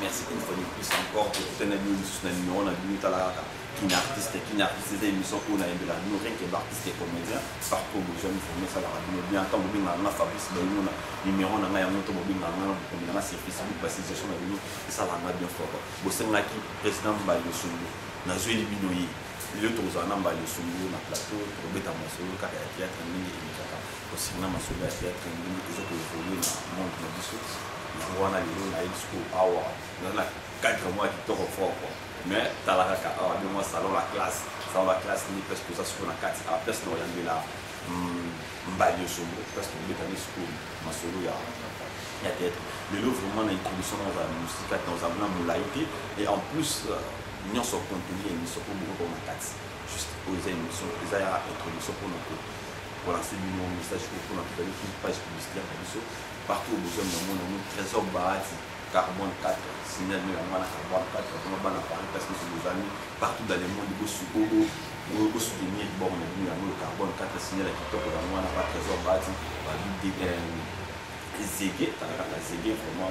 merci une fois de plus encore pour tenir nous sur le numéro de qui artiste des émissions où on a de la nourriture qui est artiste et comédien partout où je me formé ça la radio bien tant que bien on a Fabrice Bayona numéro na ya moto bien na comme na sur Facebook parce que gestion na bino ça la m'a bien fort bo senga qui président Mbaye Songo na zoeli binoyi le tozana Mbaye Songo na plateau pour beta masolo ka ya théâtre mingi imikaka ko sina masolo ya théâtre mingi ezo ko évoluer na monde na biso na wana lelo na disco awa na 4 mois qui toko fort quoi mais dans la salon la classe ni parce que ça se fait 4 après c'est on y a Mbaye Songo parce que le bétail school masolo ya théâtre le lot vraiment l'introduction dans la musique dans un moulaïté et en plus nous sommes contenu émission pour beaucoup comme 4 juste poser une émission ça y a introduction pour lancer du nouveau message pour notre page publicitaire partout au besoin du monde nous trésor bâti carbone 4 signal de la carbone 4 comment on parle parce que c'est nos amis partout dans le monde au soutenir bon le carbone 4 signal qui top dans moi pas trésor bâti va Zégué la Zégué vraiment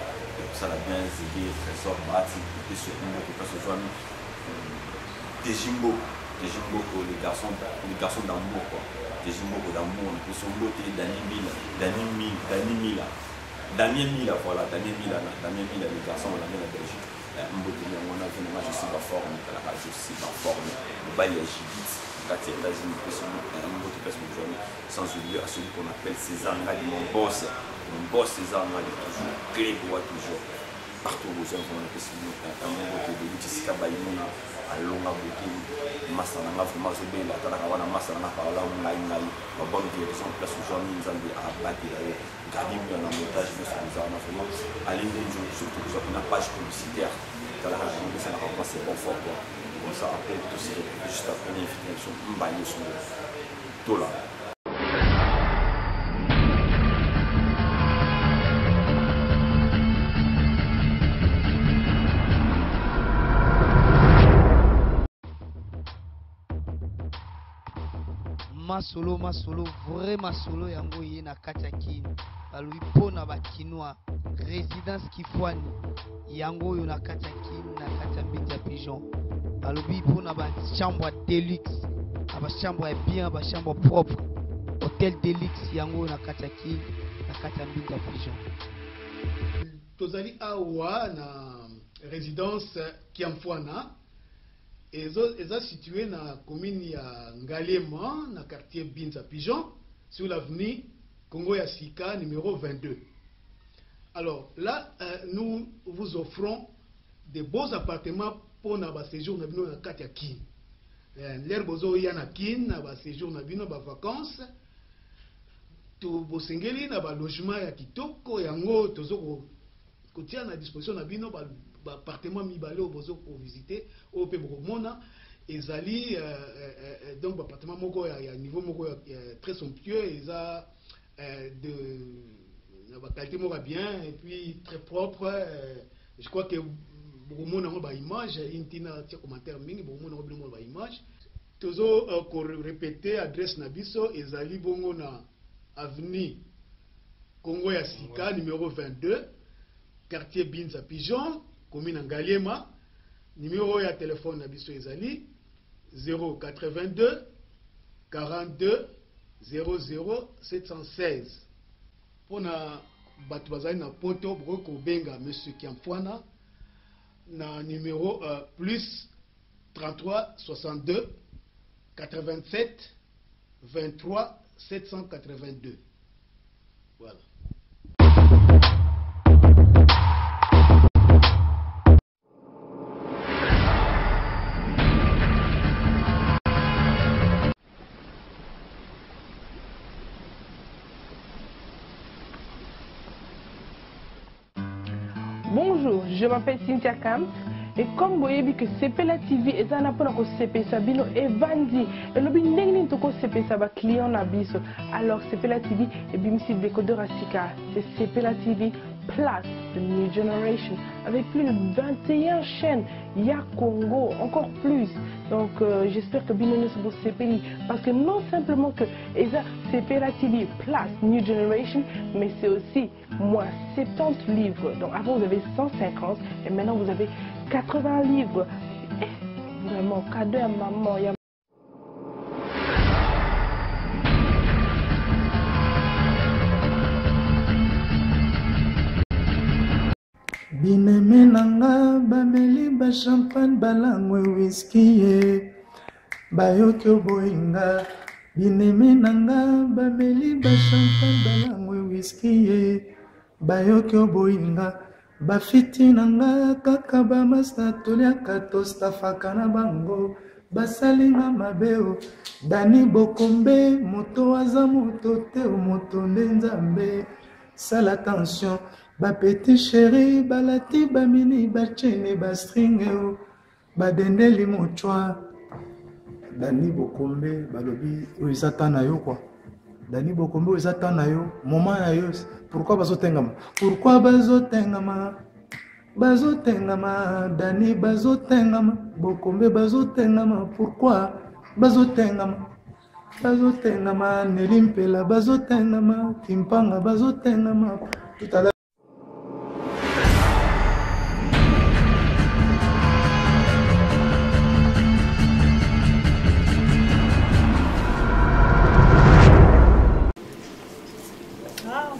ça l'a bien Zégué trésor bâti et sur une autre parce que je vois Tejimbo les garçons d'amour quoi Tejimbo d'amour on peut son beauté Daniel Mila, voilà, Daniel Mila, les garçons, on l'a mis en Belgique. On a vu, moi je suis pas formé, je suis pas formé. Le bail est gigite, quand il y a États-Unis, un autre personne sans oublier à celui qu'on appelle César Ngali, mon boss César Ngali, toujours, clé pour toujours. Partout aux gens, on a fait un mot de Jessica Bayona, à Longa Bouki, Massana, vraiment, je vais la Tarawana, Massana, par là, on a une bonne direction, place aux gens, nous avons à bâtir d'ailleurs. Garder un montage de ce que vraiment aller surtout sur une page publicitaire dans la région de Saint-Laurent c'est bon fort quoi comme ça après tout c'est juste après l'invitation Mbaye Songo tout là masolo vraiment solo yango ye na kati ya kini balui pona bakinois résidence Kifwani yango oyo na kati ya kini na kati ya mbiti ya pigeon balobi pona ba chambre deluxe ba chambre ya bien ba chambre propre hôtel deluxe yango oyo na kati ya kini na kati ya mbiti ya pigeon tozali awa na résidence Kiamfwana est situé dans la commune de Ngaliema, dans le quartier Binza Pigeon, sur l'avenue Congo Yassika, numéro 22. Alors là, nous vous offrons des beaux appartements pour notre séjour dans le quartier Kin. L'herbozo y a na Kin, dans séjour dans les vacances. Tout beau singeli, dans le logement ya kitoko, yango tozo kotia na disposition na bino appartement mibale au besoin pour visiter au pays mona ezali donc appartement moko ya niveau moko très somptueux eza de la qualité moko bien et puis très propre je crois que beaucoup mona ba image intina tia commentaire mingi beaucoup mona ba image tozo ko répéter adresse na biso ezali bongo na avenue Congo ya Sika numéro 22 quartier Binza Pigeon commune Ngaliema, numéro ya téléphone na biso ezali 082 42 00 716. Pour na batu bazali na poto broko benga monsieur Kiamfwana na numéro plus 33 62 87 23 782. Voilà. Bonjour, je m'appelle Cynthia Kam et comme vous voyez que Sepela TV est un appel à CP Sabino et Bandi et le bien to ko CP Saba client na biso alors Sepela TV et bimsi décodeur asika c'est Sepela TV Plus, The New Generation, avec plus de 21 chaînes. Il y a Congo, encore plus. Donc j'espère que Binono se CPI, parce que non simplement que CPLA TV Plus, New Generation, mais c'est aussi moins 70 livres. Donc avant vous avez 150 et maintenant vous avez 80 livres. Et vraiment, cadeau à maman. Bineme nanga bameli ba champagne balangwe whisky ye bayoki boinga. Bineme nanga bameli ba champagne balangwe whisky ye bayoki boinga. Bafiti nanga kaka bamasta toliaka tostafaka na bango basalinga mabeo. Dani Bokombe moto aza moto te moto nde nzambe. Sala attention ba petit chéri balati ba mini ba chene ba stringeo ba dendeli mochwa. Dani Bokombe balobi oizata na yo quoi. Dani Bokombe oizata na yo moment na yo. Pourquoi bazotengama? Pourquoi bazotengama? Bazotengama Dani bazotengama Bokombe bazotengama. Pourquoi bazotengama? Bazotengama Nelimpela bazotengama Kimpanga bazotengama. Tout à l'heure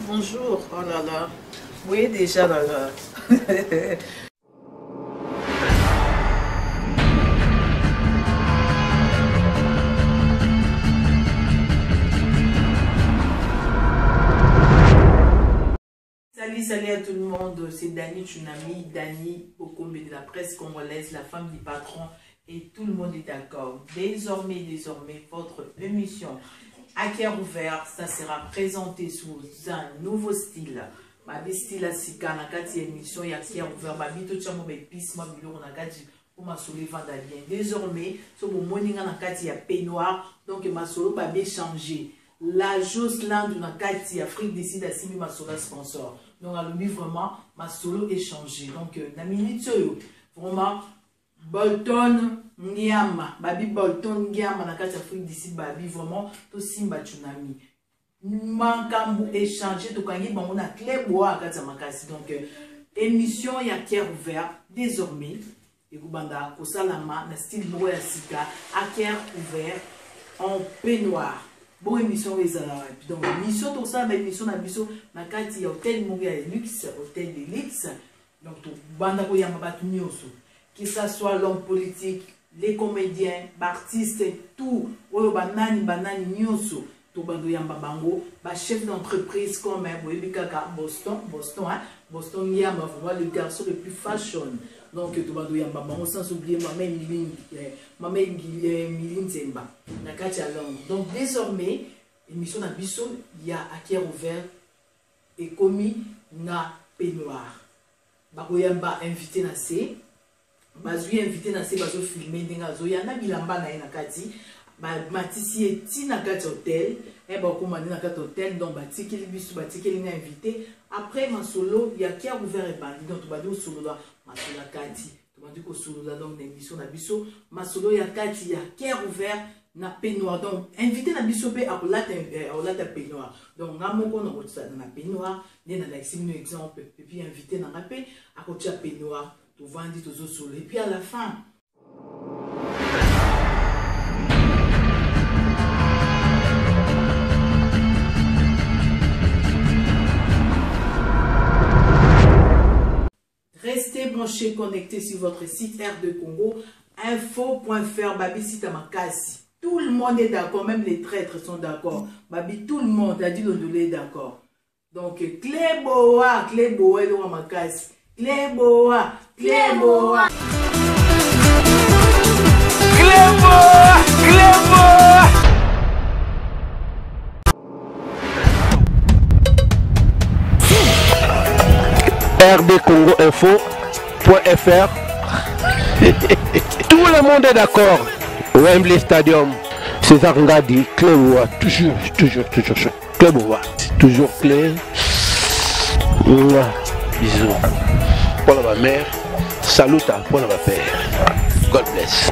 bonjour, oh là là, oui déjà là là. Salut à tout le monde, c'est Dani Tsunami, Dani Bokombe de la presse congolaise, la femme du patron et tout le monde est d'accord. Désormais, votre émission à cœur ouvert, ça sera présenté sous un nouveau style. Babi style à Sika, na kati émission ya cœur ouvert, babi tout chamo be pisse ma bilo na kati pour ma solo vandalien. Désormais, so bo moninga na kati ya peignoir, donc ma solo babi changer. La Josland na kati Afrique d'ici da simi ma solo sponsor. Donc alumi vraiment ma solo est changé. Donc na minute vraiment Bolton Nyama, Babi Bolton Nyama, na kati Afrique d'ici, Babi vraiment, to Simba Tsunami. Mankambu échanger, to kangi bango na clé bois à kati makasi. Donc, émission ya cœur ouvert, désormais, et Goubanda, Kosalama, na style bois ya Sika, à cœur ouvert, en peignoir. Bon émission, les donc, émission, tout ça, émission, na biso, na kati hôtel Mouria Luxe, hôtel de luxe. Donc, to banda ko yamabatu nyoso. Que ce soit l'homme politique, les comédiens, artistes, tout, banani nyonso, tout bando yamba bango, chef d'entreprise comme Boston Yamba, vraiment le garçon le plus fashion. Donc tout bando yamba bango, sans oublier maman Milin Zemba, na Katia Londres. Donc désormais, émission na biso, il y a à cœur ouvert et commis na peignoir. Bakoyamba invité na C. Bazui invité na se bazo filmer ndenga zo yana bilamba na ina kati matisi eti na kati hôtel et ba ko mani na kati hôtel donc batiki bisu batiki linga invité après ma solo ya qui a ouvert et bandi donc badi solo la ma solo kati to bandi ko solo la donc émission na biso ma solo ya kati ya qui a ouvert na peignoir donc invité na biso pe a lata peignoir donc ngamoko na kotsa na peignoir ne na exemple exemple et puis invité na rapé a kotsa peignoir. Tout vendit aux autres et puis à la fin restez branchés connectés sur votre site Air de Congo info.fr babi site à Makasi. Tout le monde est d'accord, même les traîtres sont d'accord. Babi tout le monde a dit l'ondolé d'accord. Donc Cléboa et le Makasi. Cléboa. RD Congo Info.fr. Tout le monde est d'accord. Wembley Stadium. César Ngadi, Cléboa. Toujours. Cléboa. Toujours clé. bisous. Pour ma mère, salut pour ma père. God bless.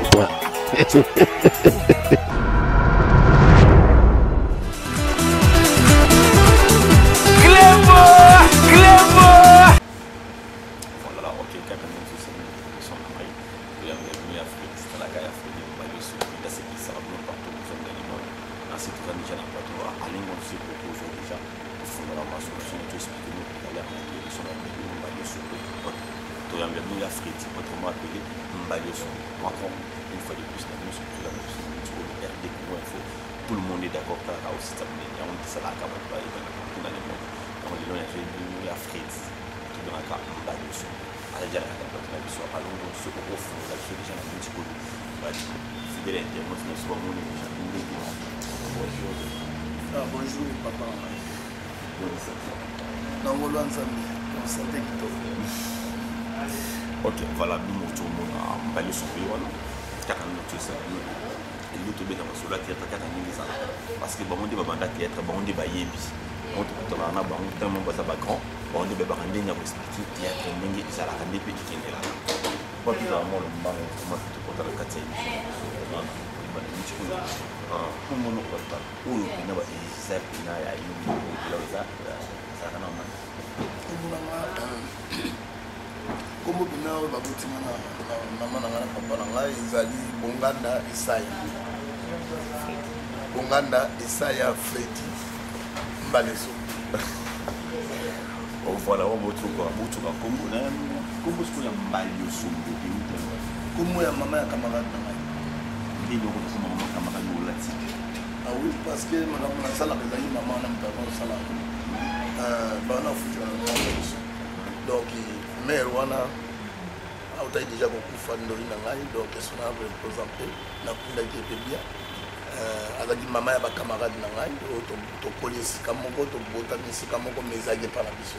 Tout le monde est d'accord avec le système. Il y a un qui s'est là, dans le monde. On dit, on a fait une Afrique. Tout le monde a fait une Afrique. Alors, il y a un peu de temps. Alors, on se retrouve dans le fait déjà dans le petit peu. C'est de l'internet, mais souvent, on est déjà bonjour. Bonjour, papa. Non, on va on santé qui ok, voilà, nous tout le monde a balayé son pays. Car on a tout ça. Et nous tout bien dans le théâtre, parce que bon, on dit banda théâtre, bon, on dit bayebi. On dit que on a bon, tellement bas ça grand. Bon, on dit baba rendre n'a expliquer théâtre, n'engue ça la rendre petit qui est là. Moi puis vraiment le moment comment tout pour le quartier. Non, pour mon autre où il n'a pas ça il n'a ya il ça ça n'a pas. Comme bina babuti mana mama na ngana papa na ngai ezali Bonganda Isaya Freddy Mbaleso. Voilà, on va trouver Congo na Congo ce qu'on a Mbaleso Congo ya mama ya camarade na ngai. Ndio ko tuma mama camarade no lati. Ah oui, parce que madame na sala ezali mama na mtano sala. Bana futu na Mbaleso. Donc mère wana autai déjà kokufa ndoi na ngai donc sona représenter na kunda qui est bien azaki mama ya ba camarade na ngai to police comme moko to bota misi comme moko mezage par la biso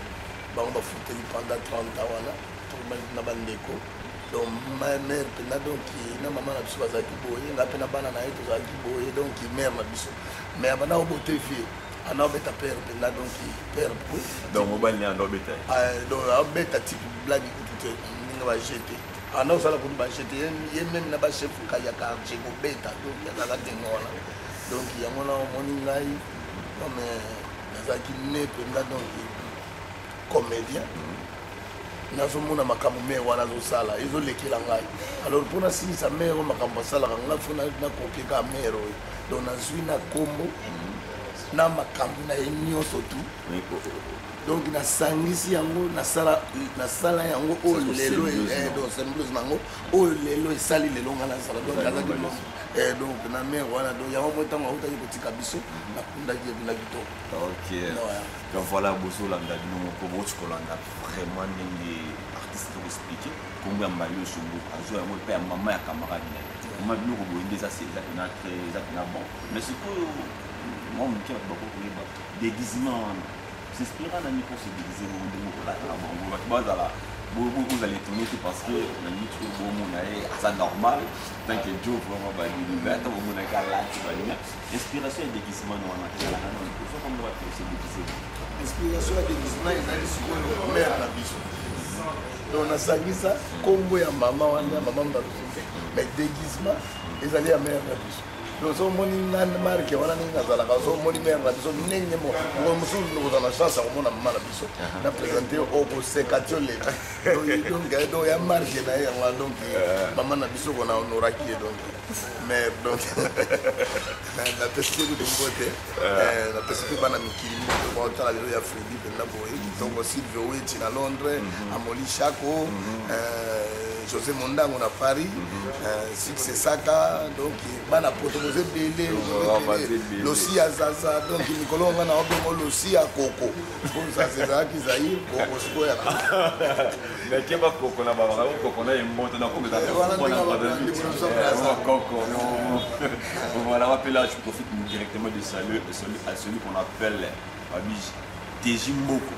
ba on va foutre pendant 30 ans wana to na bandeko donc ma mère pena donc na mama na biso bazaki boye nga pena bana na yeto bazaki boye donc mère na biso mais bana obote fie ana beta père pena donc père pour donc mobile ni ando beta donc beta type blague tout nga ba jeter ana sala ko ba jeter ye même na ba chef kaya ka chego beta donc ya la dengola donc ya mona moni ngai comme nazaki né pena donc comédien nazo mona makambo me wana zo sala izo lekela ngai alors pona si sa mère makambo sala nga funa na copier ka mère donc nazui na kombo na makambo na nyonso tout donc na sangisi yango na sala yango o lelo donc semblance nango o lelo esali lelo nga na sala donc azaki donc na mère wana donc yango motango auta ko tika biso na kunda ki na kito. OK. Donc voilà bozo landa bino ko bocho kolanda vraiment ndenge artiste ko expliquer comment Mbaleso Songo azo yango pe mama ya camarade na mama bino ko boinde ça c'est na bon mais c'est que moi mon cœur beaucoup pour déguisement s'inspirant d'un micro se déguiser au monde là vous allez tourner parce que le micro bon mon c'est normal tant que Joe vraiment va l'univers au monde là tu vas bien inspiration et déguisement on a là il faut comme doit se déguiser inspiration et déguisement et na sikoyo mère na biso donc na sangisa kombo ya mama wana mama mbarusu mais déguisement ezali ya mère na biso donc so moni nan marque wana ninga zala ka so moni mère na biso nenge mo musu no za na chance ko mona mama na biso na présenter au ko sekatio le donc ya marque na ya donc mama na biso ko na honoraki donc mais donc na pesque de côté na pesque bana mikili ko tala le ya Freddy na boy donc aussi Joey na Londres Amoli Chako José Mondango na Paris Six Saka donc bana proposé belé losi azaza donc nikolonga na obengo losi akoko bon ça c'est ça qui zaïr koko siko ya mais keba koko na baba koko na monte na comme ça koko voilà rappel là je profite directement de saluer à celui qu'on appelle Abij Tejimboko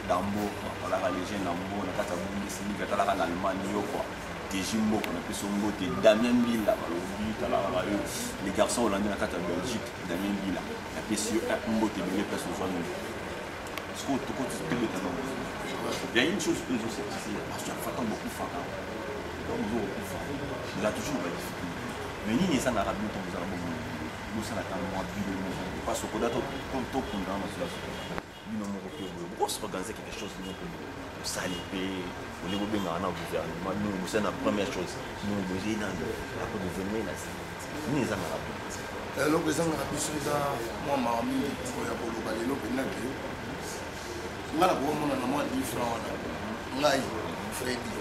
Dambo voilà la légende Dambo na kata bungi sini kata la en Allemagne yo quoi Tejimboko na pesongo te Damien Bila les garçons hollandais na kata Belgique Damien Bila na pesio mbote belé personne Il y a une chose que je sais, c'est parce que Fatan beaucoup Fatan. Il a toujours pas difficulté. Mais ni les Arabes nous tombent dans le monde. Nous sommes à la parce que comme tout le monde, nous organiser quelque chose de salipé, au niveau de notre gouvernement, nous c'est la première chose. Nous devons devenir ni les Arabes. Le président de la puissance, moi, ma amie, pour la Bologale, le Pénac, je suis moi 10 francs. Ngai, Freddy.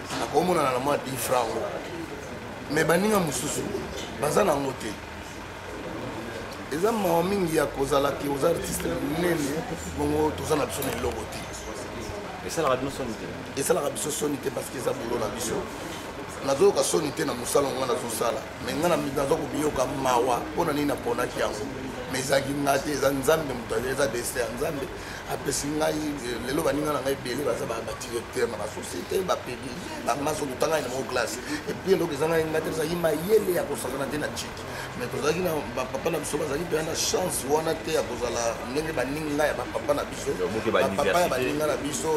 Je suis moi 10 francs. Mais baninga mususu baza na ngote eza mawa mingi ya kozala ki aux artistes nene bongo tozana biso na eloko te esalaka biso soni te parce que eza bolo na biso nazoyoka soni te na mosala ngo nazosala me nga naza kobiyoka mawa mpona nini naponaki yango me ezalaki nga te eza nzambe moto eza destin ya nzambe apesi ngai lelo baninga na ngai ebele baza badirecteur na basociété bapdg bamaso totanga ngai na moko classe epuis eloko eza ngai nga te ezalaki mayele ya kosakana te na chiki mais tozalaki na bapapa na biso bazalaki mpenza na chance wana te ya kozala ndenge baninga ya bapapa na biso bapapa ya baninga na biso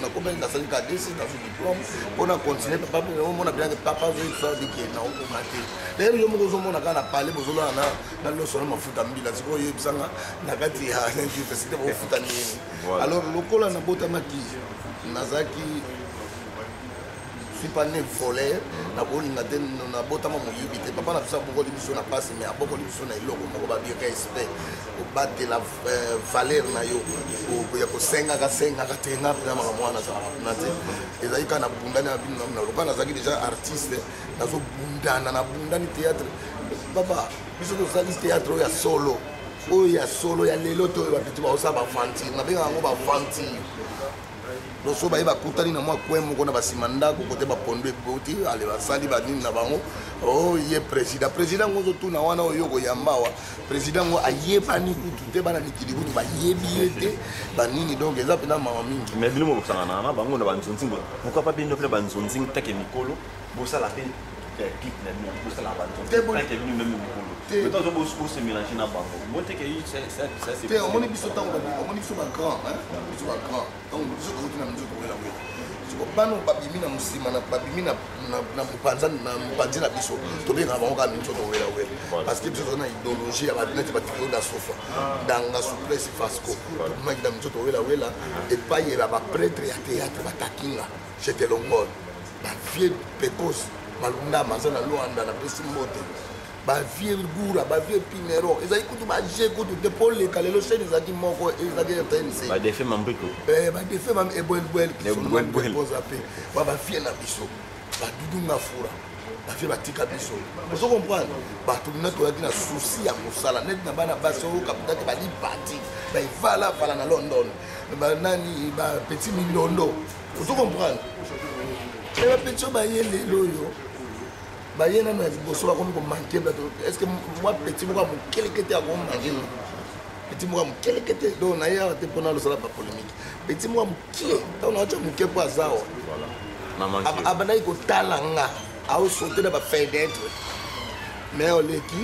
nakomaki nasali kadesi nazo diplôme mpona continue papa omona bilange papa ozoyebisaki na okoma te d'ailleurs yo moko ozomona kaka na pale bozolana na loso na mafuta mbila sikoyo oyebisanga na kati ya université bakofuta ndeni alors lokola nabotamaki nazalaki suis pas né voleur nakolinga te nabotama moyibi te papa na biso abokoli biso na pasi mais abokoli biso na eloko moko babi respect kobatela valeur na yo ya kosengaka te nga mpena makambo wana azalaka kuna te ezalaki kaka nabundani na bino na lokola nazalaki déjà artiste nazobundana nabundani théâtre papa biso tozali théâtre oyo ya solo ya lelo to oyo bapeti baosala bavantire nabengaka yango bavantire loso baye bakutani na mwa kwe moko na basima ndako kote bapondo eboti ale basali banini na bango oye président ngo ozotuna wana oyo koyambawa président ngo ayebani kutu te bana mikili kutu bayebi ye te banini donc eza mpena mawa mingi mais bino mokosangana na bango na banzonzi pourquoi pas bino mpe banzonzi teke mikolo bosala mpe clip na bino bosala banzonzi teke bino meme mikolo mais dans un beau se mélanger na bango moi teke c'est te omoni biso ntango omoni biso bagrand biso bagrand donc biso tozoti na minzoto wela wela bano babimi na mosima babimi na mopanzi na biso tobengaka bango kaka minzoto wela wela parce que biso toza na idéologie ya baneti batikolo na sofa danga souplesse fasco tobimaki na minzoto wela wela epai ya baprêtre ya théâtre batakinga jete longol bavie pecos malundama aza na lwanda na pesi mbote bavie gura bavie pinero ezali kutu baje kutu te mpo leka lelo chaine ezalaki moko ezalaki rtnc badefe mambriko badefe mam ebwelbwelpoza mpe bavie na biso badudunga fura bavie batika biso ozo comprendre bato mina toyaki na susi ya mosala neti na bana basi oyo kapitake balibati baivala na london banani bapeti mindondo ozo comprendre e bapeti oyo baye lelo oyo baye nano ya liboso bakomi komanke bato est ce que mwa petit moko ya mokeleke te akomanke petit moko ya mokeleke te donc naye awa te mpona losala bapolémique petit moko ya mokie ntango naotya moke mpo aza awa abandaki kotala nga aosaute na bafin d'être mais oleki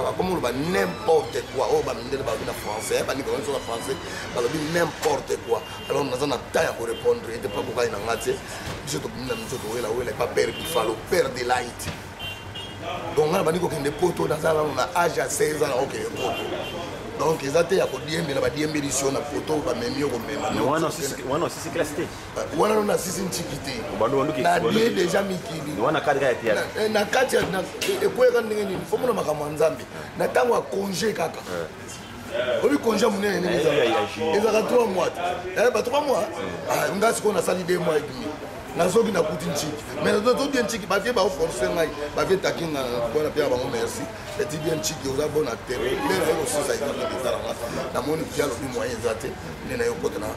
akomi oloba n'importe quoi oyo bamindele balobi na français bandika banso na français balobi n'importe quoi alors naza na temps ya korépondre ete mpa kokali na nga te biso tobimi na miso towelawela epa père bifalo père de light donc nga na bandi kokende poto naza nano na age ya 16 ans na okende poto donc eza te ya kodiembela badiembeli sio na poto bamemi yo komema wana osisi classe te wana no nasisi ntiki te nadie deja mikili na kati ekweyaka ndenge nini fomona makambo ya nzambe na ntango ya congé kaka obi congé monene ndenge ezalaka 3 mois ba 3 mois nga sikoyo nasali 2 mois et demi nazoki nakuti ntiki mais nazoki ntiki bavie baoforce ngai bavie takinga mpona mpe ya bango merci eti bien ntiki oza bona te nde naye kosisa ezalanga namoni ti alobi moyen eza te nde naye okota na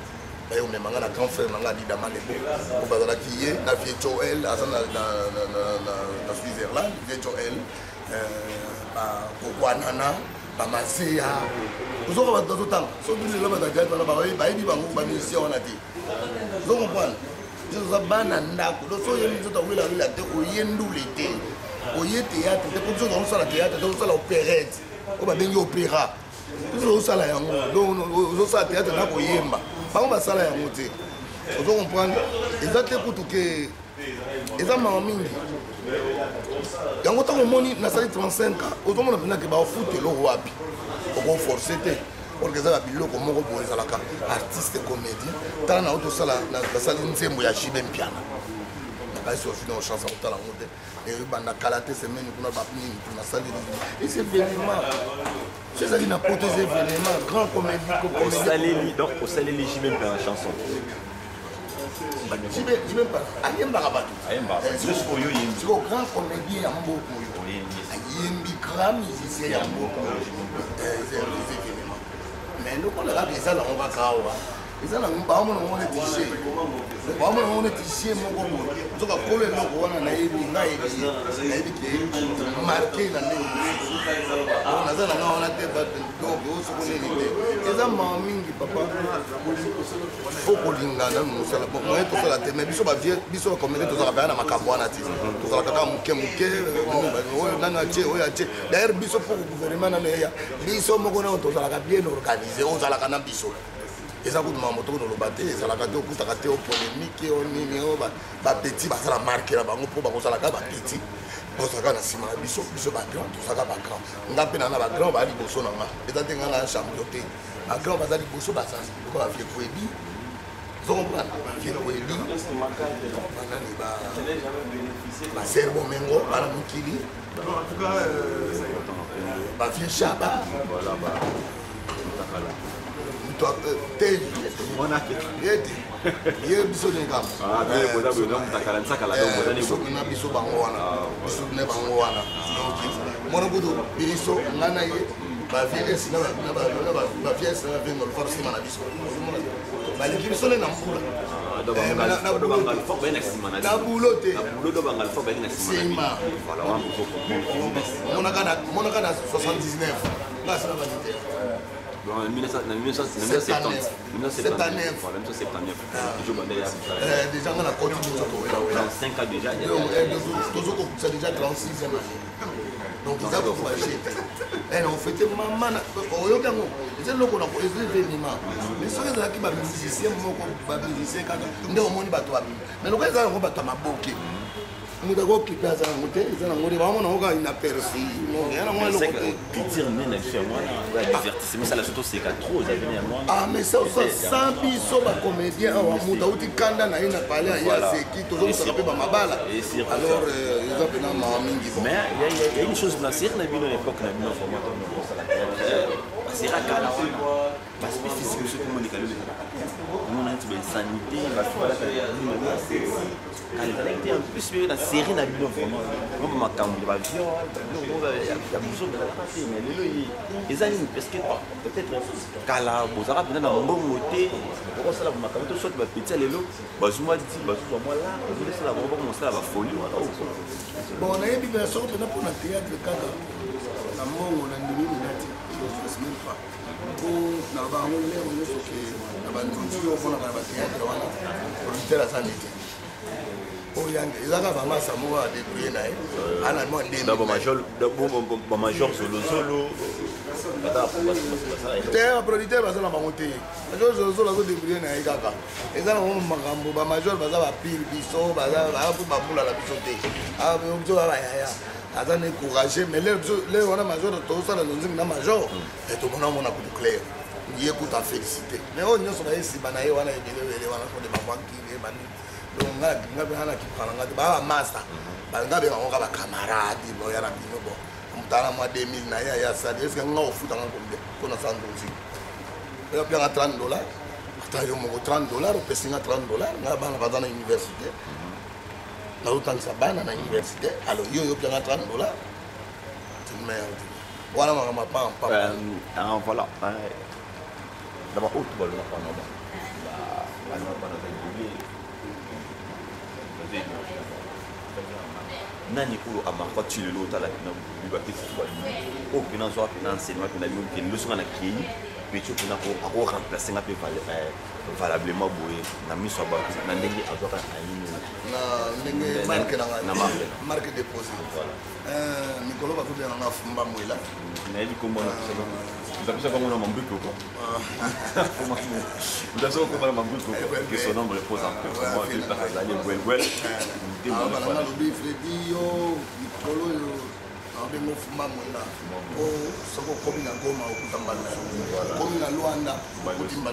baye komemanga na grand frère nanga adidama lebo po bazalaki ye na vie joel aza na switzerland vie joel kokwanana bamaseya ozoka bato bazotanga soki lelo batadiati wana bayebi bango bamusicien wana te ozokomprendre oza bana ndako loso oyebi nzoto awelawela te oye ndule te oye théâtre te po biso tozosala théâtre tozosala opérette oyo babengi opéra tozosala yango ozosala théâtre na koyemba bango basala yango te ozo comprendre eza te kutu ke eza mawa mingi yango ntango omoni nasali 35 ans ozomona mpena ke baofute eloko wapi okoforce te orke eza babiloko moko boye ezalaka artiste comédien tala na o tosala basali nzembo ya jibe mpiana nakasi ofina ochance ya kotala yango te ebanda kala te semaine kuna banini nasali ese événement ezali na poto eza événement grand comédie donc osaleli jibe mpiana chanson jibe mpiana ayembaka bato siko grand comédien ya mboka oyo ayembi grand musicien ya mboka mais lokola kaka eza nango kaka awa eza nango baomona ngo neti che baomona ngo neti che moko boye soka kolo eloko wana nayebi ngai nayebi ke marke na ndenge naza nanga wana te donc osokoneli te eza maa mingi papa fo kolingana mosala moye tosala te mais biso bacomédie tozalaka paya na makambo wana te tozalaka kaka moke oyo nani atie oyo atie d'ailleurs biso mpo gouvernement nano eya biso moko nao tozalaka bien organisé ozalaka na biso eza kutu mamoto konoloba te ezalaka te okutaka te opolémique o nini o bapeti basala marke na bango mpo bakozalaka bapeti bozalaka na nsima na biso bagrand tozalaka bagrand nga mpe na bagrand baa liboso na nga eza te nga na champion te bagrand baza liboso basansi loko bavie koyebi ozokomprana vie koyebi banani baserbo mengo bana mokili bavie shaba ye biso na biso bango wana biso ne bango wana mona kutu biso nga na ye baviesi baviesi na bavengo lufaro nsima na biso baleki biso ne na mbula na bulo te nsima monaka na 79 ngasina banite déjà on a continué dans 5 ans déjà c'est déjà 36e année donc ça va faire on fait maman oyokango c'est loko na ko événement mais ce que ça qui ba musicien moko ba musicien kaka nde omoni bato ba mais loko ça ngo bato maboke muda ko kipaza ngote ezana ngori bamona ngoka inaperçu ngena ngwana loko dire nene chez moi la divertissement ça la surtout c'est qu'à trop ça venir moi mais ça sans biso ba comédien wa muda uti kanda na ina pale ya seki tozo ça pe ba mabala alors ils ont pena ma mingi mais il y a une chose na sir na bino l'époque na bino format on ça la c'est ra kala parce que physique monsieur comment les calmer on a une sanité va faire la en plus la série na bino vraiment comme makambo ba viol ya muso de la partie mais lelo ils ont parce que peut-être kala bozara peut-être na mbongo te pour ça la makambo to soit ba petit lelo bazuma dit bazuma moi là vous laissez la bombe commencer à la folie voilà bon on a eu bien sûr pour na théâtre kaka na mbongo na ndimi nati même pas pour na ba on le on so que na ba ndio pour na ba théâtre wana producteur à sanité oyange ezaka bamasa moko adébrouye na ye ana mwa ndembi bamajor zolozolo te baproducteur baza na bango te major zolozolo azodébrouye na ye kaka eza na bango makambo bamajor baza bapile biso bapo babulala biso te biso babayaya aza na écouragé mais lere wana major tozosala nonzingi na major tomona mona kutu claire ye kuta félicité mais oyo nyonso baye nsima na ye wana ebelewele wana kode bavwankile banini donc nga bana ki prendre nga ba master ba nga be nga ba camarade bo ya na bino bo mutana mwa 2000 na ya ça est-ce que nga ofuta nga combien kona 100 $. Ya pia $30 ata yo mo $30 pesi nga $30 nga bana bazana université na utangisa bana na université alors yo pia nga $30 c'est merde voilà ma papa voilà d'abord autre bol na pas nani oyo amarka ti lelo otala pena biba pe futu balimi oyo pena azwaka pena enseignement pena bino ke leso nga na kei petit pour nous remplacer un peu valablement boy na miso ba na ndenge azoka ayini na marque déposé voilà Nicolas va faire un fumba moila na dit comment vous avez ça comme on a mambu quoi vous avez ça comme on a mambu quoi que son nombre repose un peu moi je vais aller well voilà le Freddy yo Nicolas yo abengo fumba moila o soko komi na Goma okutambala komi na Luanda okutimba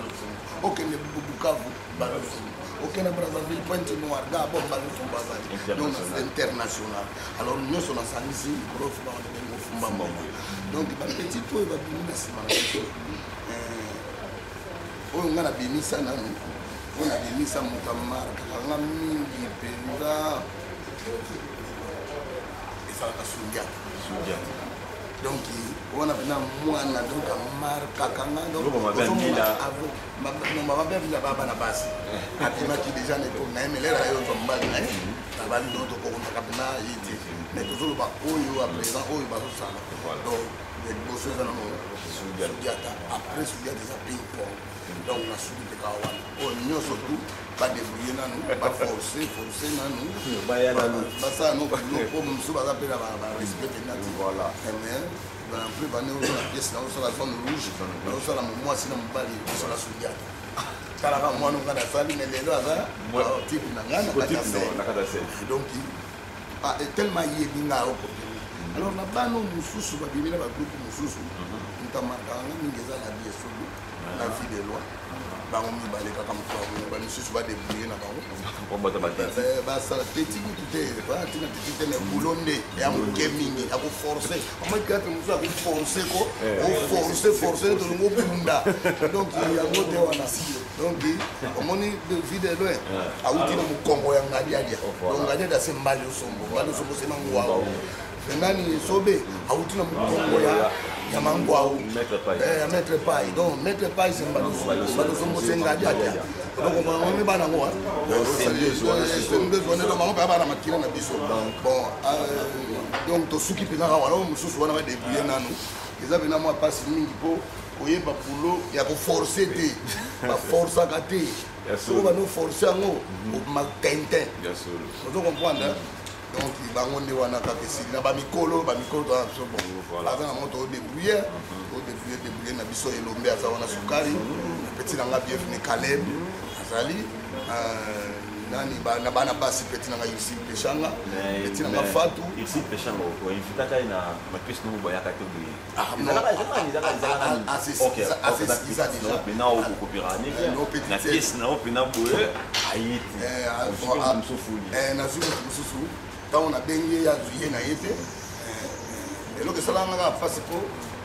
okende Bukavu balofu okende Brazzaville Pointe Noire Gabon balofu bazali donc c'est international alors nous sommes en ici prof ba abengo fumba moila donc ba petit peu ba bimina sima na biso oyo ngana bimisa nanu on a bimisa mutamara kanga mingi penza ezalaka sungia donc on a bien mwana donc marque kanga donc mama bia baba na basi atima ki déjà ne pour na emela yo tombali na bali do to ko na kabina yiti mais toujours ba oyo à présent oyo ba so sala donc les bosses dans le sungiata après sungia des ping pong donc na subi de kawana on nyo surtout pas débrouiller nanu pas forcer nanu ba ya nanu ba ça non pour nous ba appeler ba respecter nanu voilà mais dans la plus banne la pièce là sur la zone rouge là sur la moi sina mbali sur la sungiata kala ka mwana ngana sali mais lelo aza type na ngana kata donc tellement yebinga oko alors na bano mususu ba bimina ba groupe mususu ntamakanga ngeza la vie solo la vie de loi bango mibale kaka mutwa ba mususu ba débrouiller na bango komba ba tete ba sala tete kutute ba tina tete ne bulonde ya mukemini ako forcer moi quatre mususu ako forcer ko o forcer to ngo bunda donc ya ngote wana donc omoni de vie de loi a utina mukongo ya ngadia donc ngadia da sembali sombo se mangwa nani sobe autina mukongo ya mangwao mettre paille donc mettre paille c'est mbalo sombo senga dia donc on bana ngwa c'est besoin de maman papa na makina na biso bon donc to suki pena wala mususu wana ba débrouiller nanu eza bena moi passe mingi po oyeba pulo ya ko forcer te ba force akate so ba no forcer ngo ma kente bien sûr vous comprenez donc bango nde wana kaka esili na bamikolo toa biso bon aza na moto odébrouiller na biso elombe aza wana sukari petit nanga bienvenu Caleb azali nani na bana basi petit nanga ici pechanga petit nanga fatu ici pechanga ko invitaka ina mapesi no boya ka tobi maintenant au copirani na pièce na opina boye ayiti na susu quand on a baigné ya zuye na yete elo que sala nga face ko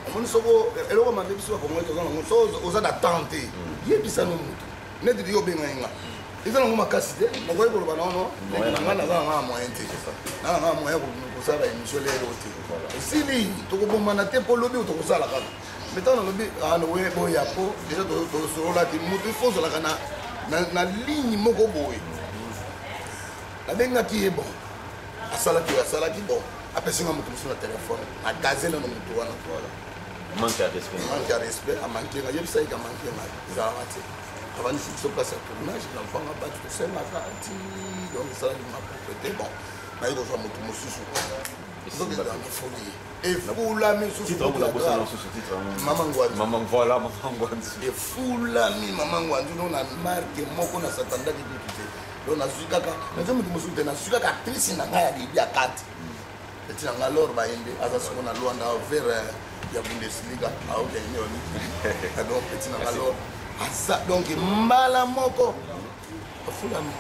omoni soko elo ko mande biso ko ngoto zo ngo oza d'attente yebisa no mutu neti yo benga nga ezala ngo makasite ngoye ko ba non nga na nga moyen te na nga moyen ko sala émission lelo te sili to ko bomana te po lobi to ko sala kaka mettons na lobi ana we boya po déjà to solo la ti mutu faut la kana na ligne moko boye la benga ki bon asalaki bon apesinga mutu sur le téléphone a gazela no mutu wana manque de respect a manqué nga yebisa ka manqué nga zawati avant de se passer tournage na fanga ba tout ça makati donc ça lui m'a prêté bon na yebo fa mutu mususu donc dans la folie et fulami susu maman voilà et fulami maman ngwanzu no na marque moko na satanda ki tout donc na sukaka na zomu mususu te na sukaka actrice na ngaya di ya kati petit na ngalor ba ende asa soko na Luanda vers ya Bundesliga au gagner donc petit na ngalor asa donc mbala moko fulami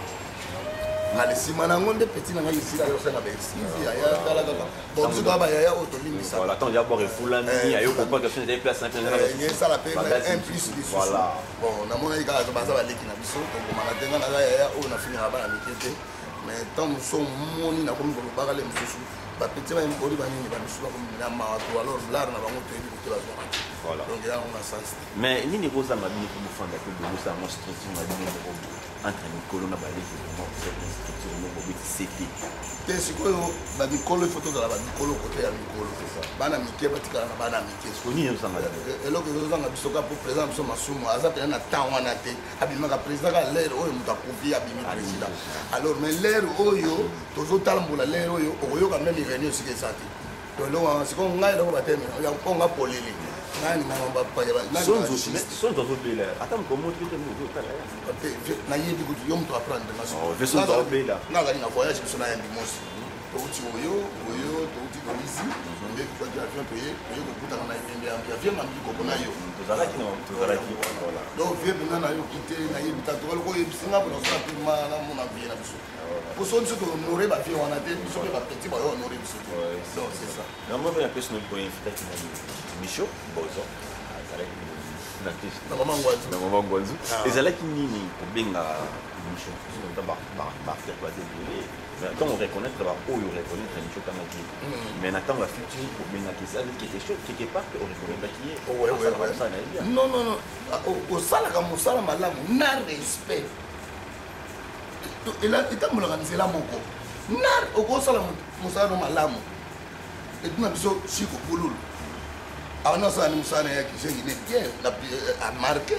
alisima na ngonde petit na ngai ici la yosa na bexisi ya kala kaka bon tu dois ba ya autolimisa voilà tant d'abord fulani ayo ko pas que c'est des places na ça la peine un plus du voilà bon na mona ika ba za ba leki na biso donc mana tenga na ya o na finira ba na mikete mais tant nous sommes moni na komi ko ba le mususu ba petit ba mboli ba nini ba mususu ba komi na ma to alors blar na bango to ebi ko la Voilà. Donc, il y a un sens. Mais ni les roses à ma vie, comme vous faites que vous avez une structure, ma vie, entre Nicolo et Balé, cette structure, c'était. C'est quoi, Nicolo, il faut que Nicolo côté à Nicolo. Bana Miké, Batika, Bana Miké. Et là, que vous avez un soka pour présent, nous sommes à Soumo, à Zap, il y a un temps où on a été, Abimaka président, l'air, où il a copié Abimi président. Alors, mais l'air, Oyo, toujours Talamboula, l'air, Oyo, Oyo, quand même, il est venu aussi que ça. Donc, c'est comme on a un baptême, il y a un peu de polélé. Son dans votre pays là. Attends, comment tu te mets au pays là? Il y a des choses que tu apprends. Je suis dans le pays là. Là, il y a un voyage qui sont à Dimos. Tu es Oyo, tu es ici. Tu es payé. Tu es au bout d'un an et demi. Tu viens m'en dire qu'on a eu. Donc, viens maintenant à quitter. Tu as eu Singapour, on a pu m'envoyer là-dessus. Pour ceux qui ont honoré ma fille, on a été petit, on a honoré. Donc, c'est ça. Non, moi, je vais vous inviter Michaud Bozo. Na maman Ngwanzu. Ezalaki nini kobenga Michaud? Quand on reconnaît oyo reconnaître Michaud Kamaki. Mais attends la future kobenga qui ça quelque chose quelque part on reconnaît qui est. Non. Au sala comme sala malamu na respect. Et là il t'a organisé la moko. Na au sala musala malamu. Et tu n'as besoin chiko bulul. Alors non, ça nous a bien marqué,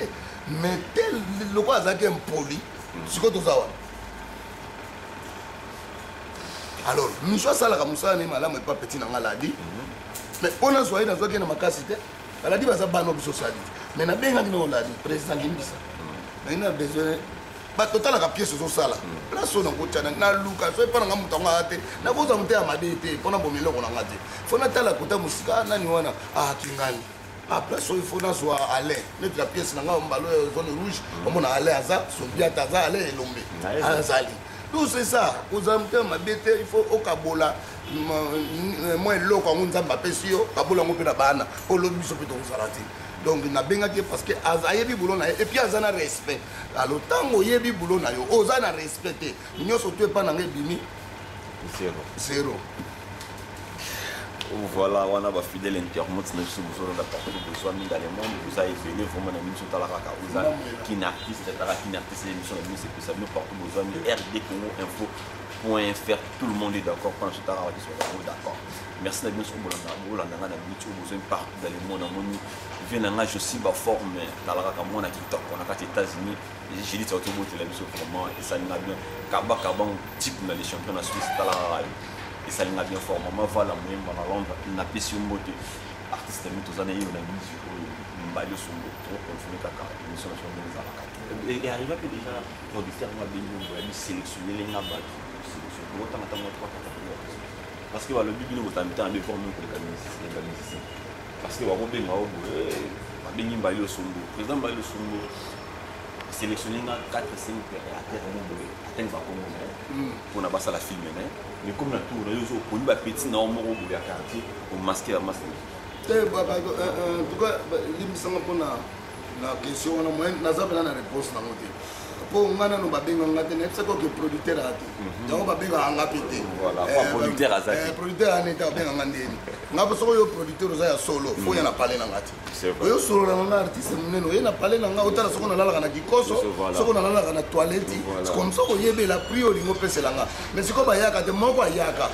mais tel le quoi ça qui est impoli, c'est quoi tout ça? Alors, nous sommes ça là comme ça, nous malade, mais pas petit dans maladie. Mais on a soigné dans ce qui est dans ma capacité. Elle a dit que ça va nous socialiser. Mais na bien nous l'a dit, président Gimbisa. Mais il a besoin. Ba total la pièce sur ça là. Là son ngo tana na luka so pa nga mutonga ate. Na boza muté amadete pona bomelo ko nga te. Fona tala kuta musika nani wana kingani. Après so il faut na so aller. Mettre la pièce nga mbalo zone rouge. On a aller aza so bien taza aller elombe. Azali. Tout c'est ça. Aux amté amadete il faut okabola moi loko ngunza pesio kabola ngo pe na bana. O lobi so pe to salati. Donc na bengaki parce que azayebi boulot na et puis azana respect. Alors tango yebi boulot na yo ozana respecter. Nyo soto pa na ngebimi zéro. Voilà, on a un fidèle internaute qui nous a apporté besoin dans le monde. Vous avez venu vraiment dans l'émission Talaka Kaouza, qui est artiste, l'émission de musique, ça nous porte besoin de RD Congo Info.fr. Tout le monde est d'accord, quand je suis d'accord. Merci d'être sur Bolanda, on a besoin partout dans le monde. Je viens je suis en forme dans la Kamon à TikTok, on a 4 États-Unis. J'ai dit que c'est au télévision vraiment et ça n'a bien. Kaba type dans les championnats suisses, et ça n'a bien fort. Maman va la même dans Londres, il n'a pas si un mot de artiste, mais tous les années, on a mis sur le bail de son mot, trop confirmé caca, l'émission nationale des Alaka. Et arrivé que déjà, producteur m'a bien sélectionner les nabas, sélectionner autant d'attendre 3 catégories. Parce que le but de notre temps, il faut nous pour les musiciens. Parce que on bien bien bail le son président bail le son sélectionner 4 5 créateurs atteindre pour na basa la film mais comme na tour les autres pour ba petit na mo go ya quartier au masquer à masquer en tout cas l'émission pour na question na moi na za na réponse na moté pour ngana no ba benga ngate na c'est que producteur a tout donc ba benga nga pété voilà producteur azaki producteur a neta benga ngandeni ngabo soko yo producteur za ya solo faut yana parler na ngati yo solo na nga artiste muneno yana parler na nga otala soko na lala kana kikoso soko na lala kana toilette c'est comme ça ko yebe la priori ngo pesela nga mais siko ba yaka te moko ayaka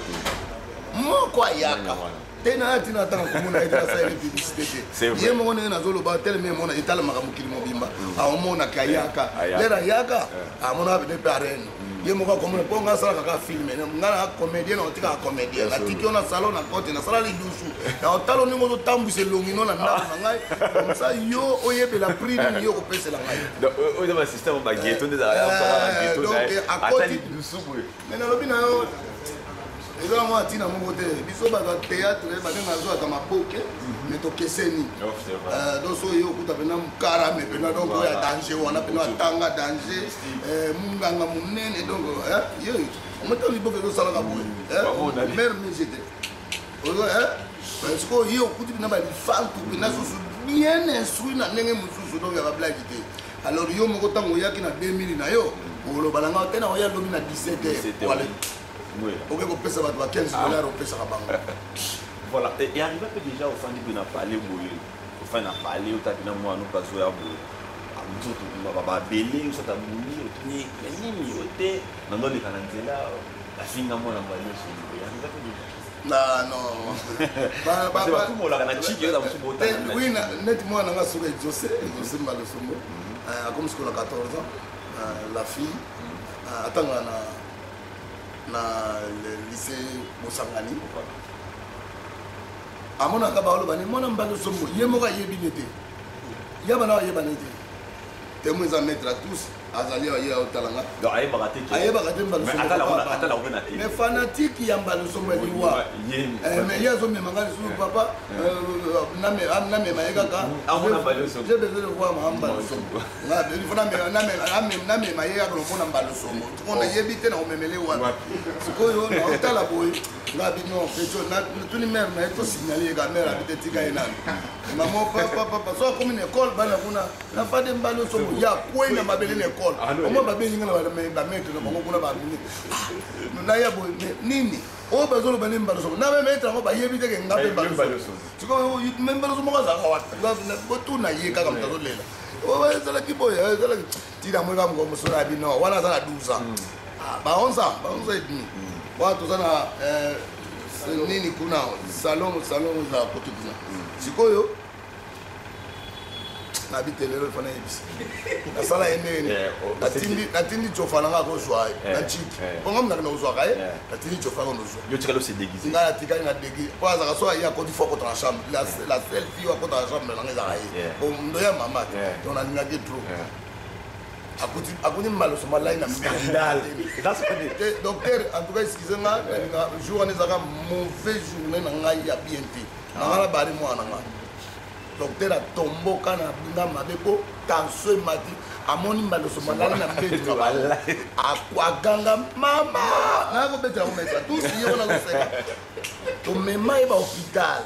tena tina tanga komona ita sa ile publicité ye mo ngone na zolo ba tellement mona itala makamukili mobimba aomona kayaka lera yaka amona be parene ye mo ko komona ponga sala kaka filmer ngana comédien na tika comédien na tiki na salon na côté na sala li dusu na otalo ningo to tambuse longino na ndako na ngai comme ça yo oyebe la prix ni yo ko pesa la ngai donc o de système ba ghetto des à donc à côté dusu mais na lobi na yo et là, moi, je suis dans mon côté. Je suis dans le théâtre, je suis dans ma poche, mais je suis donc, il y a un carame, donc, il y a danger, on a un tanga danger, munganga munene, donc, il y a un niveau que ça va mère musée. Parce que il y a des femmes qui sont bien instruites dans les mususu, donc il y a blague. Alors, il y a un temps où il y a 2000 na yo, pour le balanga, il y a 17 h. Oui. Ok, on peut savoir $15, on peut savoir. Voilà. Et arrivé déjà au fin de n'a pas les enfin na parler au tapis na moi nous pas jouer à bout mzoto baba belé so ta buni otuni nini ote nando le kanantela la finga moi na mbali so ya nza ko non ba tout mo la na chiki da msubo ta oui net moi na ngasuka José Malosombo comme ce qu'on a 14 ans la fille attends na le lycée Mosangani amona ka ba lo bani mona Malosombo yemoka yebinete yabana yebanete témoins à mettre à tous azali ya otalanga donc aye bagate mais atala on na mais fanatique ya Malosombo liwa mais yazo me mangali sur papa na me maeka ka j'ai besoin de voir Malosombo na il faut na me maeka ko pona Malosombo on a yebité na omemele wa sikoyo na otala boy na bino pecho na tuni mère na eto signaler ga mère habite tika ena maman papa so comme une école bana kuna na fade Malosombo ya kwena mabele na école omo babeli ngana ba mettre na bango kuna ba mini na ya boy nini o bazolo bane Malosombo na me mettre ngo ba yebite ke ngabe Malosombo sikoyo Malosombo ka za kwa na botuna ye kaka mtazolela o ba zala kiboy zala tira mo ka mo musora bino wana za 12 ans ba 11 ans et demi watu sana nini kuna salon za kote kuna sikoyo na bitelelo fana yebisi na sala enene natindi chofana nga ko zwa na chiki bongo mna na uzwa kae natindi chofana no zwa yo tikalo se déguiser nga tika na déguiser kwa za so ya ko di foko dans la chambre la seule fille wa ko dans la chambre na nga kae bon ndo ya mama on a ninga trop akuti Malosombo là na scandale docteur en tout cas excusez-moi jour on ezaka mauvais journée na ngai ya BNT na ngala bari mo na ngai docteur a tomboka na binga mabeko tension mati amoni Malosombo là na mbeto akwaganga mama na ko betela ko metsa tous yo na ko seka to mema ba hôpital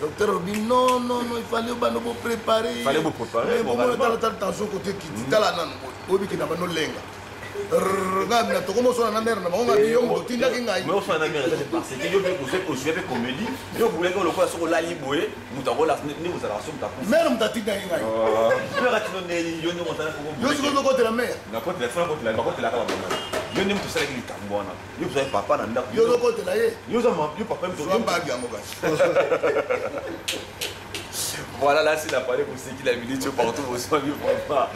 docteur dit non, il fallait vous préparer. Il fallait vous préparer. Mais comment on a attention côté qui dit là non, obi qui n'a pas no lenga. Regarde na to comment so na mère na on a bien on tinda kinga. Mais on so na mère c'est parce que yo vous êtes comédie, yo voulez que le quoi sur la liboé, mutango la ni vous allez sur ta coupe. Mère mtatinda kinga. Mère atino ne yo ni motana ko. Yo siko côté la mère. Na côté la femme côté la côté la kaba. Yo ni mtu sala ki tambona. Yo vous avez papa na ndako. Yo côté la ye. Yo za yo papa mtu yo bagi amoga. Voilà, là c'est la parole pour ceux qui la minute partout au soir vraiment.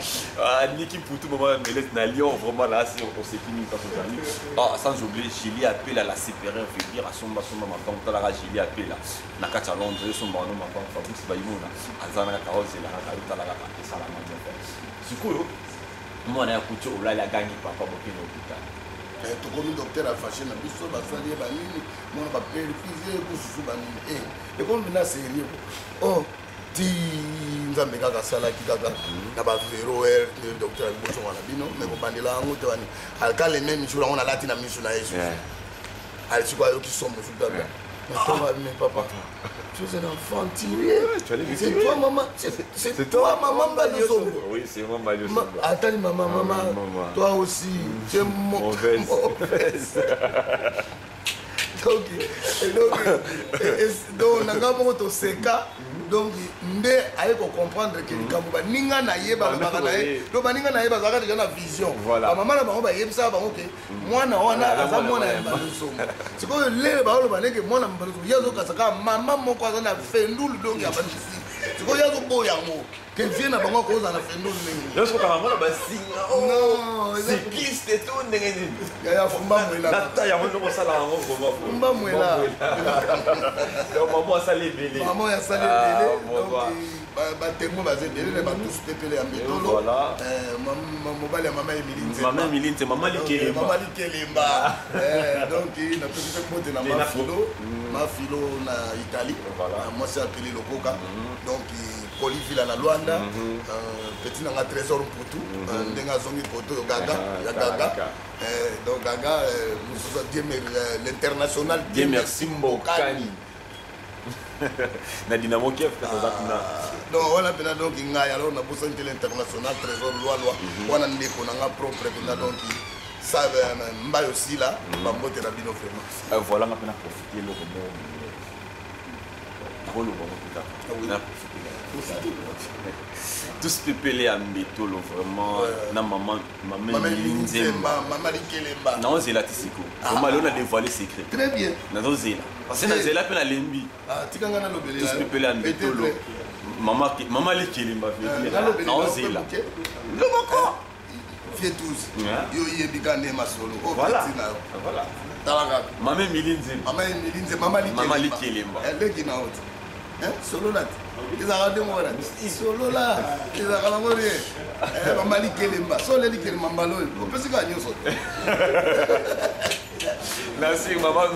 Niki pour tout moment mais na Lyon vraiment là c'est on s'est fini quand on arrive. Ah sans oublier Julie appelle à la supérieure fédération à son maman donc la Julie appelle là na kati à Londres son maman maman Fabrice Bayimona azana ka kaoze la ka tala ka sala mama. Sikoyo moi na kucho la gangi papa bokino hôpital. To comme docteur a fâché na biso ba sali ba nini moi ba perfuser ko susu ba nini et comme na sérieux oh ti nzambe kaka salaki kaka na ba zero le docteur boso wana bino mais ko bandela ngo te wani alkale même jour on a lati na misu na yesu al sikwa yo ki sombe futa bien mais papa tu es un enfant tiré c'est toi maman c'est toi maman Malosombo oui c'est moi Malosombo attends maman toi aussi tu es mauvaise donc nanga moko toseka donc nde aye ko comprendre que likambo baninga na ye balobaka na ye to baninga na ye bazalaka déjà na vision bamama na bango bayebisa bango ke mwana wana aza mwana ya Malosombo sikoyo lele baoloba ndenge mwana Malosombo ye azokasaka mama moko aza na fendulu donc ya bandisi sikoyo ye azoboya yango que vie na bango akozala na fendulu ndenge lorsque maman na basinga oh c'est kiste to ndenge nini ya fumba mwela nata ya mono kosala yango fumba mwela donc maman asali belé maman ya sali belé donc batembo baza ebele na batusu pepele ya mbetolo mobali ya mama Emilinze mama likelemba donc natoki mpe mbote na mafilo na Italie mwasi apeli lokoka donc kolifila na Luanda petit nanga trésor mputu ndenge azongi koto yo gaga ya gaga donc gaga mosusu l'international Dieu merci Mbokani na Dynamo Kiev donc wana pena donc ngai alors na bosani te l'international trésor loi wana ndeko nanga propre pena donc ça mbayo aussi là bambote na bino vraiment voilà nga pena profiter loko mo nakolo bango puta tous pepele ya mbetolo vraiment na maman Nzemba maman Likelemba non zela tisiko vraiment là on a dévoilé secret très bien nazo zela parce que na zela pe na lembi tikanga na lobele tous pepele ya mbetolo maman Likelemba non zela loboko vie tous yo yebika ne masolo voilà talaka maman Milinzemba maman Likelemba leki na oti solo là ezaka nde ngora isolo la ezaka nango rie maman Likelemba solo Likelemba mbala oyo opesika nyonso Merci maman,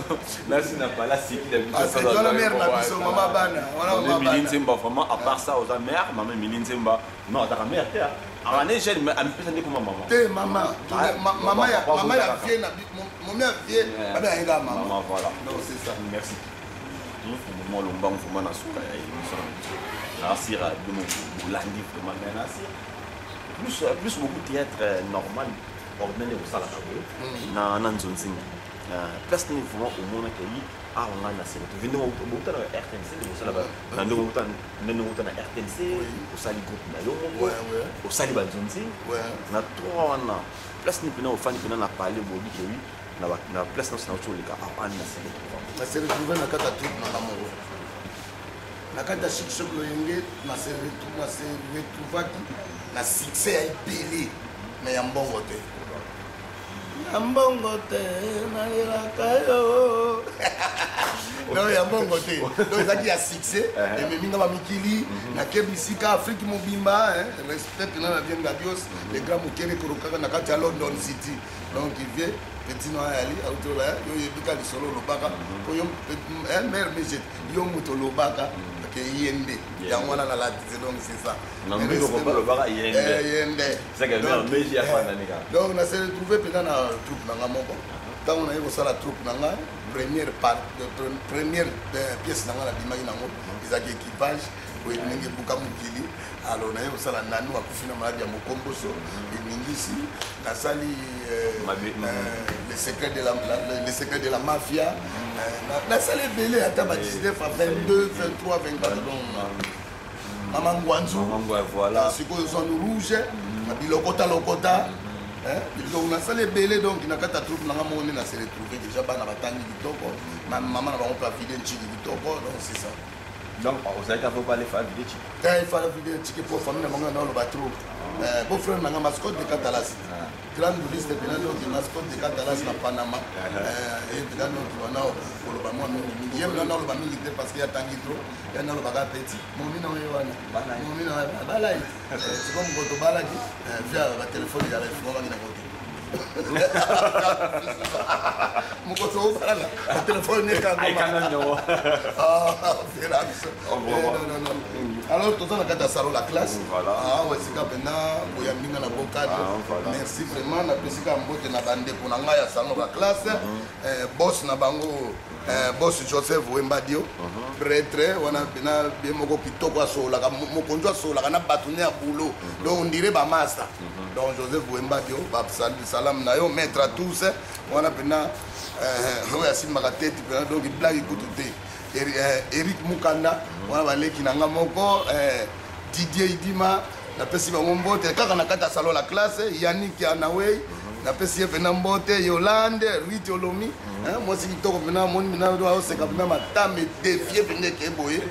merci n'a pas la sécurité c'est toi la mère na biso maman bana maman Milinzemba vraiment à part ça aux mères maman Milinzemba non ta mère t'es à un jeune mais un peu ça comme maman t'es maman maman ya vie na mon mère vie baba nga maman voilà non c'est ça merci moi le banc vraiment na suka ya émission na sira de mon bolandi vraiment mais na sira plus beaucoup théâtre normal ordonné au sala na nzonzinga place ni vraiment au monde que yi a on a c'est tu viens de monter na RTNC de sala ba na ndo monter na RTNC au sali groupe na yo au sali ba nzonzi na trois wana place ni pina au fan pina na parler bobi que oui na place na sauto le ka a na c'est retrouvé na kata tout na mamango na kata chic choc lo yenge na se retrouvaki na succès ya ipeli mais ya mbongo te na lelaka yo non ya mbongo te donc ezaki ya succès ememinga bamikili nakebisika afrique mobimba respect na bienga bios le grand mokele korokaka na kati ya London City donc il vient petit no ali autola yo yebika lisolo lobaka po yo mère méjet yo moto lobaka ke yende yango wana na la donc c'est ça na mbiro ko lobaka yende c'est que mère méjet afana nika donc na se retrouver pendant na troupe na ngamoko tant on a eu ça la troupe na nga première pièce na nga la bimaki nango ezaki équipage ko ndenge buka mukili alors na yo sala nanu akufina maladi ya mokomboso eningisi nasali les secrets de la mafia nasali belé ata ba 19 à 22 23 24 donc maman Ngwanzu voilà sikoyo zone rouge na bilokota donc nasali belé donc na kata troupe na nga moni na se retrouver déjà bana batangi bitoko maman na bango pa vide nchiki bitoko donc c'est ça. Donc, vous savez qu'il ne faut pas les faire vidéo. Il faut les vidéo pour famille de mon nom, beau frère, ma mascotte de Catalas. Grande liste de mascotte de Catalas na Panama. Et puis là, nous avons pour le bâtiment. Il y a un autre militaire parce qu'il y a Tanguy trop. Il y a un autre petit. Mon nom est Yohana. Mon nom est Balai. C'est comme quand on balade, via le téléphone, il y a le phone qui est à côté. Alors tout ça na kata salo la classe sika pena boyambinga na bokade merci vraiment na pesika mbote na bande kuna ngaya salo la classe boss na bango boss Joseph Wembadio prêtre wana pena be moko kitoko asola ka mokonjo asola na batune ya boulot donc on dirait ba master donc Joseph Wembadio ba salam na yo maître à tous wana pena oya simaka tete pena donc blague kutute Eric Mukanda wana baleki na nga moko Didier Idima na pesi ba mbote kaka na kata salon la classe Yannick Anaway na pesi pena mbote Yolande Rite Olomi moi si kitoko pena moni mina do se kapena matame défier pena ke boye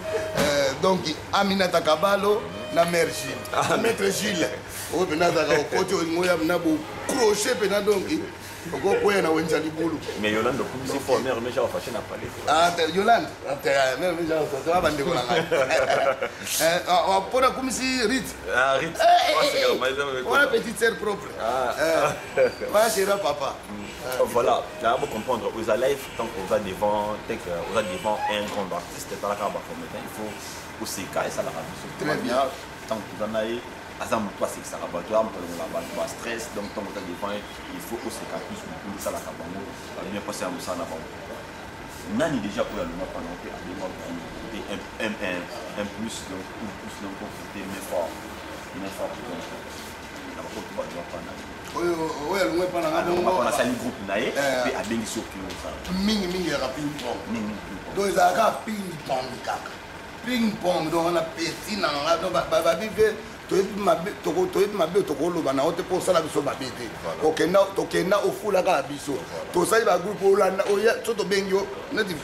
donc Aminata Kabalo na mère Gilles maître Gilles o pena za ko côté ngoya na bo crochet pena donc oko koya na wenja libulu mais Yolande comme si formé remettre au fashion à parler Yolande même déjà ça va bande ko la pour comme si Rite Rite on a petite sœur propre moi c'est là papa voilà là pour comprendre aux live tant qu'on va devant un grand artiste par la carte il faut aussi caler ça la radio très bien tant que vous en avez Azam toi c'est que ça rabat toi on a stress donc tant que devant il faut aussi qu'à plus pour ça la cabango bien passer à Moussa Nabam nani déjà pour le mois pendant que un plus donc pour faire mais fort oui le mois pendant on a sali groupe naé puis a bengi sur ça mingi ya ping pong donc ça ka ping pong kaka ping-pong, donc on a petit, donc toyebi mabe tokoloba na ote mpo osala biso mabe te tokenda ofulaka na biso tosali bagroupe olanda oya so tobengi yo neti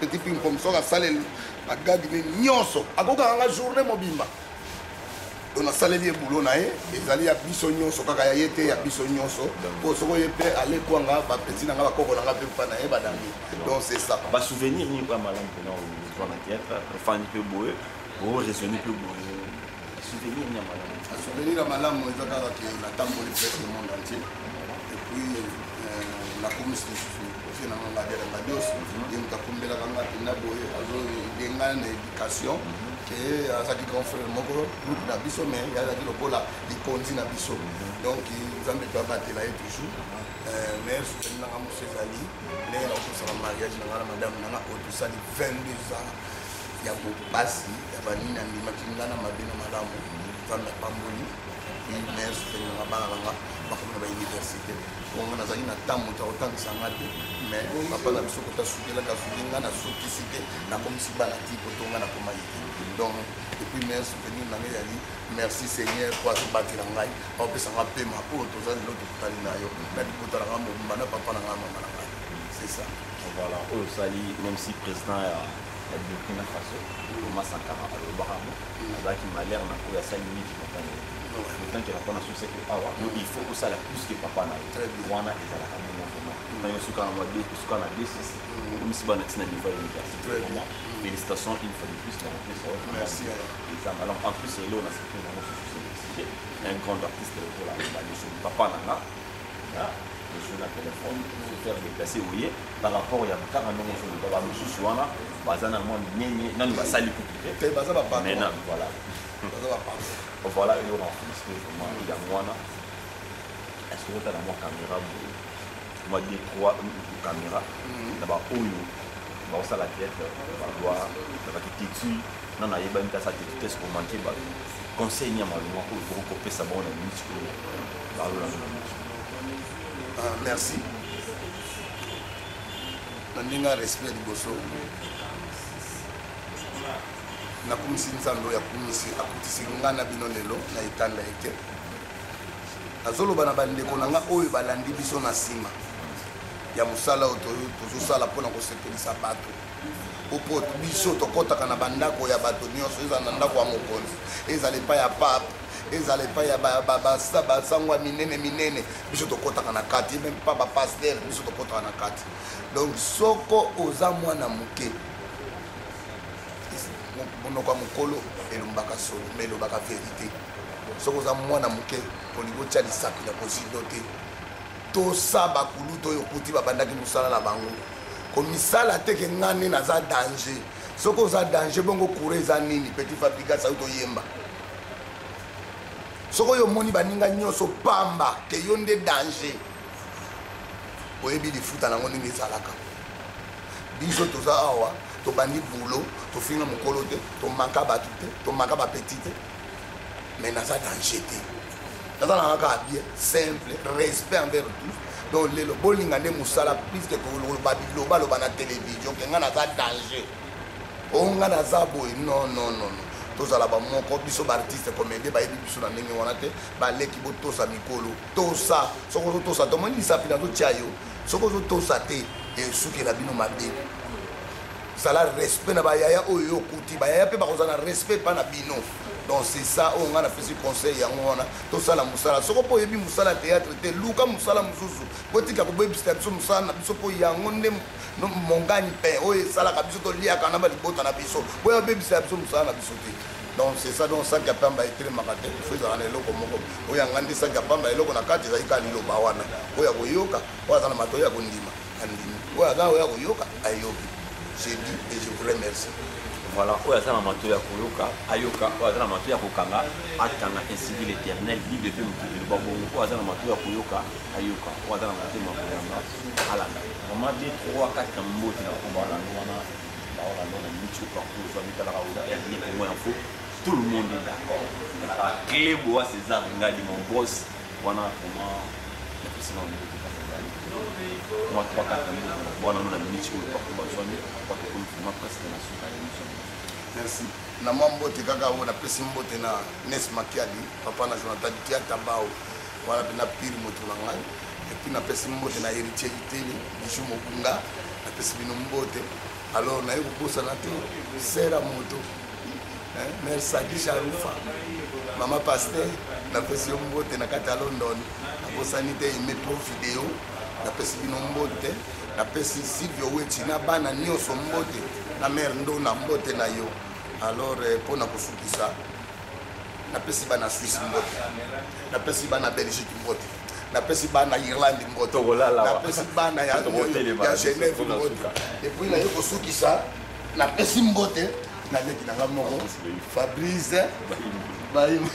petit ping-pong soki asaleli bagagi nini nyonso akokanga journée mobimba to nasaleli ebulo na ye ezali ya biso nyonso kaka ya ye te ya biso nyonso mpo soki oye mpe alekwanga bapeti na nga bakoko na nga mpe mpa na ye badangi donc c'est ça basouvenir nini kwa malamu mpena ozwana théâtre ofandi mpe boye oresoni mpe boye souvenir ya malamu souvenir ya malamu eza kaka ke natamboli presque le monde entier et puis nakomisi lisusu na nga ngadela nyonso ye moto akombelaka nga mpena boye azodenga na éducation ke azalaki grand frère moko groupe na biso mais azalaki lokola likonzi na biso donc nzambe to abatela ye toujours mais souvenir nanga mosu ezali ndenge nakosala mariage na nga na madame nanga oyo tosali 22 ans ya bopasi ya banini andimaki nga na mabe na malamu nzambe apamboli mais souvenir nanga bana nanga bakomi na bauniversité bongo nazalaki na ntango moto akotangisa nga te mais papa na biso kota sukelaka suki nga nasukisi te nakomisi bana ti koto nga nakomaki te donc epuis mais souvenir nanga ezali merci seigneur po azobatela ngai aopesanga pema oyo toza lelo tokutani na yo na libota na nga mobimba na papa na nga mama na ngai c'est ça voilà oyo osali même si président ya Burkina Faso Thomas Sankara alobaka mo azalaki malere na oyo asali mingi motane tant que la bonne chose c'est que il faut que ça la plus que papa na wana ezalaka mo vraiment na yosuka na mode suka na D6 comme si bana tina niveau université vraiment félicitations une fois de plus na merci alors en plus c'est là on a cette université un grand artiste pour la papa na je na téléphone pour faire déplacer oui par rapport il y a 40 ans sur le baba mususu wana bazana mo nyenye nani basali couper te bazaba pas maintenant voilà voilà et on a plus que comment il y a moi est-ce que tu as la caméra moi des 3 caméras d'abord oyo ba ça la tête ba doit ba titu non na yeba nta sa titu est-ce qu'on manquait ba conseil ni amalement pour couper ça bon na minute ba la merci nandinga respect liboso nakumisi nzambe oyo akutisi nga na bino lelo na etanda ete nazoloba na bandeko na nga oyo balandi biso na nsima ya mosala oyo tozosala mpona kosepelisa bato opo biso tokɔtaka na bandako ya bato nyonso ezala na ndako ya mokonzi ezala epai ya pape ezala epai ya basango ya minene biso tokɔtaka na kati meme pa bapaster biso tokɔtaka na kati donc soko oza mwana moke monoko ya mokolo elombaka solo mais elobaka vérité soki oza mwana moke olingi otya lisapi na kozido te tosa bakulu to oyo okuti babandaki mosala na bango komisala teke nga nde naza danger soki oza danger bongo courant eza nini petit fabricas oyo toyemba soki oyo omoni baninga nyonso pamba ke yo nde danger oyebi lifuta nango ndenge ezalaka biso toza awa tobandi bulo tofinga mokolo te tomaka bato te tomaka bapeti te mais naza danger te naza na kaka bien simple respect envers tous donc lelo bolinga nde mosala puisque baloba na télévision ke nga naza danger o nga naza boye non tozala bamoko biso baartiste comédie bayebi biso na ndenge wana te baleki botosa mikolo tosa soki ozotosa tomoni lisapi nazotia yo soki ozotosa te esukela bino mabe zala respect na bayaya oyo okuti bayaya mpe bakozala na respect mpa na bino donc c'est ça oyo nga napesi conseil yango wana tosala mosala soko mpo oyebi mosala théâtre te luka mosala mosusu botika koboyebisela biso mosala na biso mpo yango nde mongani mpe oyo esalaka biso toliaka na balibota na biso boya obebisela biso mosala na biso te donc c'est ça donc saki ya pamba etelemaka te ifo ezala na eloko moko oyo yanga nde saki ya pamba eloko na kati ezali kaka liloba wana oyo ya koyoka oyo aza na mato oyo ya kondima andimi oyo aza oyo ya koyoka ayoki j'ai dit et je vous remercie. Voilà, oyo aza na mato ya koyoka ayoka oyo aza na mato ya kokanga atanga ainsi dit l'éternel libre mpe mokili babongo oyo aza na mato ya koyoka ayoka oyo aza na mato ya koyanga alanda vraiment 2 3 4 mbote na kobalanga wana baolanda na mitu partout ozwa mitalaka oza ernie kongo info tout le monde est d'accord clé boa César Ngadi mon boss wana comment sinon moi 3 4 mbote wana na mitu oyo partout bazwami kwa kokoma presque na suka ya émission merci na mwa mbote kaka oyo napesi mbote na Nes Makiadi papa na Jonathan Kiata bao wana mpe na piri moto na ngai epuis napesi mbote na héritier Iteli Bijou Mokunga napesi bino mbote alors naye kobosana te sera moto mère Sadi Sharufa mama Pasteur napesi yo mbote na kati ya London nabosani te ime pro video napesi bino mbote napesi Silvio Weti na bana nyonso mbote na mère Ndona mbote na yo alors mpona kosukisa napesi bana Suisse mbote napesi bana Belgique mbote napesi bana Irlande mbote napesi bana ya Genève mbote epuis naye kosukisa napesi mbote na leki na nga moko Fabrice Bahim